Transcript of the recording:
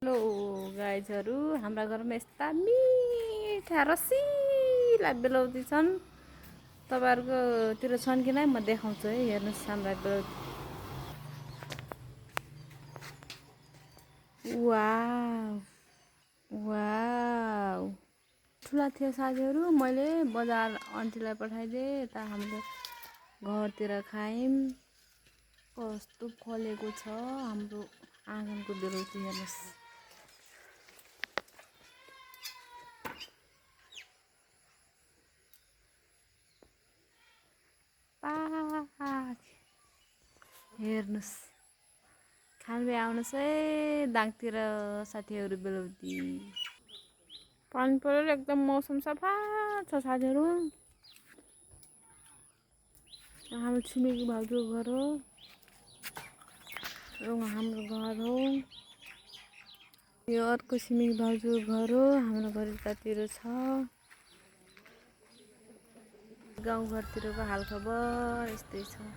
Hello गाइजहरू, हाम्रा घरमा यस्ता मिठा रसिला बेलौती छन्। तपाईँहरूकोतिर छन् कि नै म देखाउँछु है। हेर्नुहोस् हाम्रा बेलौती। वाउ वाउ, ठुला थियो साथीहरू। मैले बजार आन्टीलाई पठाइदिएँ, यता हाम्रो घरतिर खायौँ। कस्तो फलेको छ हाम्रो आँगनको बेलौती, हेर्नुहोस्। हेर्नुहोस्, खानु आउनुहोस् है दाङतिर साथीहरू। बेलौती पानी परेर एकदम मौसम सफा छ साथीहरू। हाम्रो छिमेकी भाउजूको घर हो, हाम्रो घर हो। यो अर्को छिमेकी भाउजूको घर हो। हाम्रो घर यतातिर छ। गाउँघरतिरको हालखबर यस्तै छ।